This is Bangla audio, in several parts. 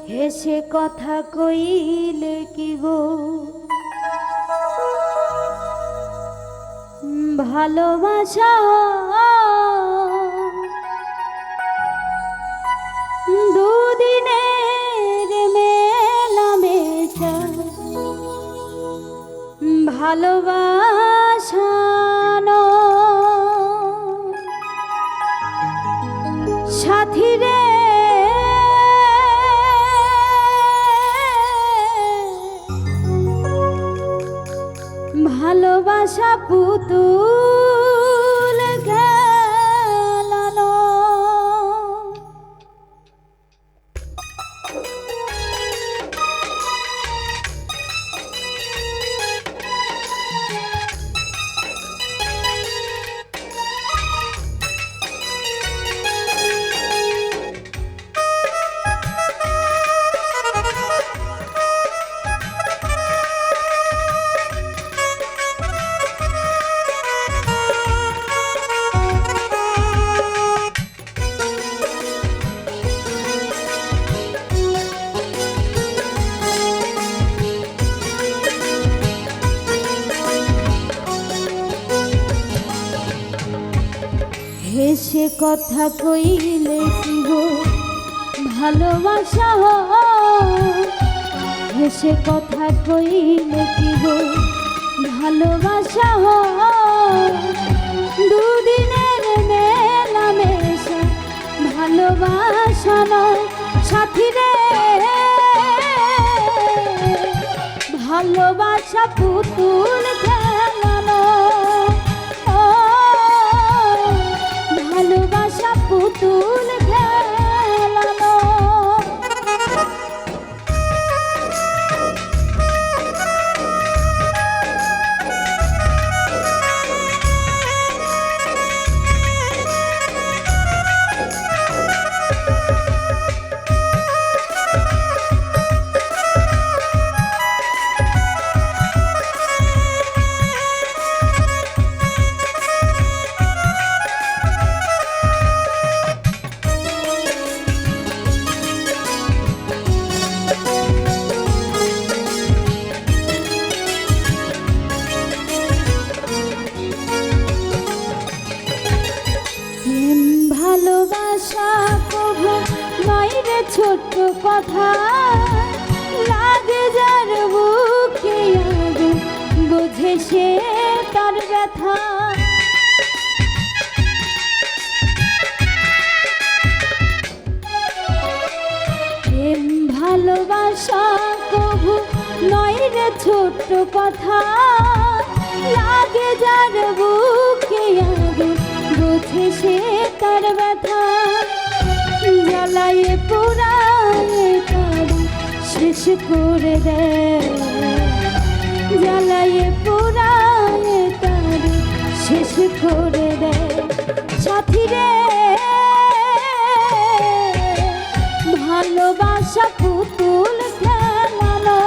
হেসে কথা কইলে কি গো ভালোবাসা দুদিনের মেলামেশা ভালোবাসা সাথী রে ভালোবাসা পুতুল খেলানো হেসে কথা কইলে কি গো ভালোবাসা হেসে কথা কইলে কি গো ভালোবাসা দুদিনের মেলামেশা ভালোবাসা নয় সাথী রে ভালোবাসা পুতুল খেলানো ভালোবাসা পুতুল খেলানো ভালোবাসা কবু নয় রে ছোট্ট কথা লাগে যার বুকে আগে বোঝে সে তার ব্যথা ভালোবাসা কবু নয় রে ছোট্ট কথা লাগে যার বুকে আগে বোঝে সে তার ব্যথা জ্বালায়ে পোড়ায়ে তার শেষ করে দেয় জ্বালায়ে পোড়ায়ে তার শেষ করে দেয় সাথী রে ভালোবাসা পুতুল খেলানো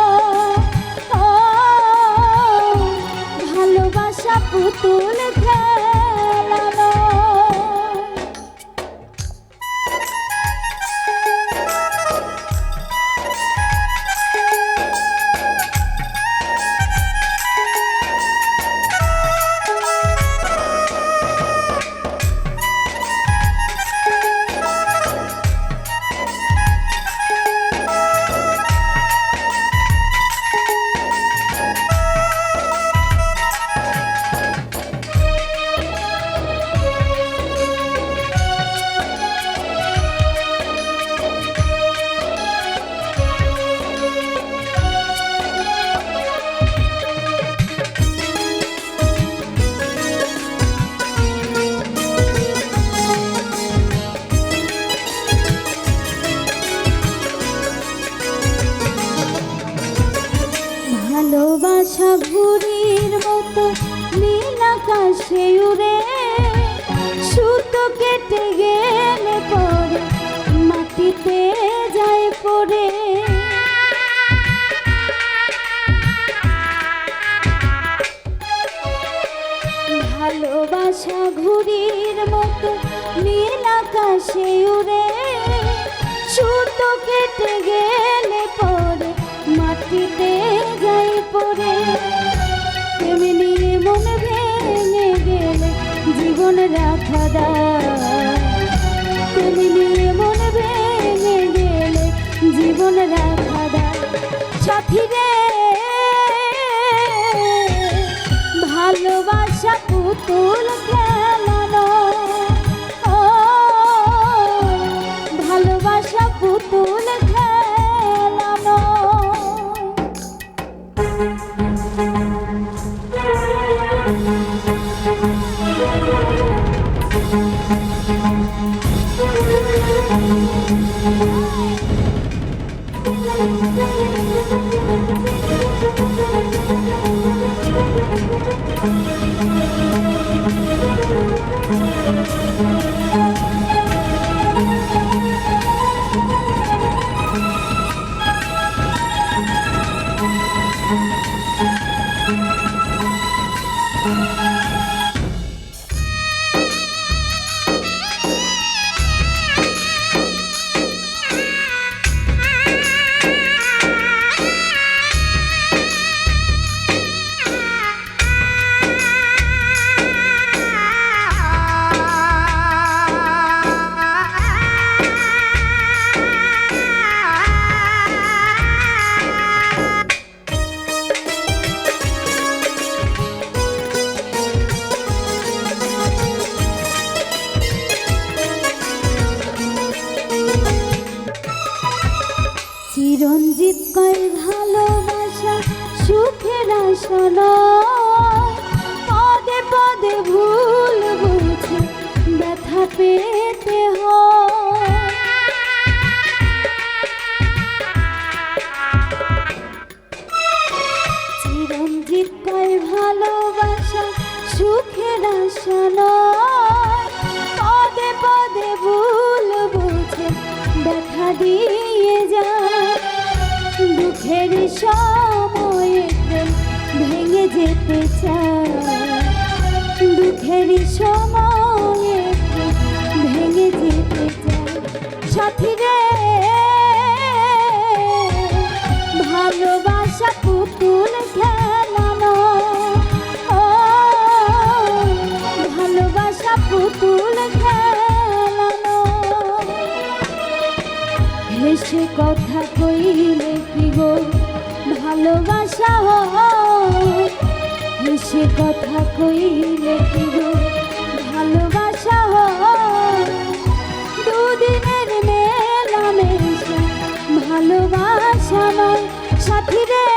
ভালোবাসা পুতুল খেলানো ভালোবাসা ঘুড়ির মতো নীল আকাশে উড়ে সুতো কেটে গেলে পরে মাটিতে যায় পড়ে ভালোবাসা ঘুড়ির মতো নীল আকাশে উড়ে সুতো কেটে গেলে পরে মাটিতে যাই পড়ে। প্রেম নিয়ে মন ভেঙে গেলে জীবন রাখা দায়। প্রেম নিয়ে মন ভেঙে গেলে জীবন রাখা দায়। সাথী রে ভালোবাসা পুতুল খেলানো, ও ভালোবাসা পুতুল খেলানো। চিরঞ্জিত কয় ভালোবাসা সুখের আসনা, পদে পদে ভুল বুঝে ব্যথা পেতে হয়। চিরঞ্জিত কয় ভালোবাসা সুখের আসনা, পদে পদে ভুল বুঝে ব্যথা দিয়ে যায়। দুঃখের সময়ে ভেঙে যেতে চায়। দুঃখের সময়ে ভেঙে যেতে চায়। সাথী রে ভালোবাসা পুতুল খেলানো, ও ভালোবাসা পুতুল খেলানো। হেসে কথা কইলে কি গো ভালোবাসা হয়? হেসে কথা কইলে কি গো ভালোবাসা হয়? দুদিনের মেলামেশা ভালোবাসা নয়। সাথী রে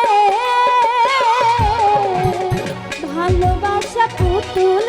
ভালোবাসা পুতুল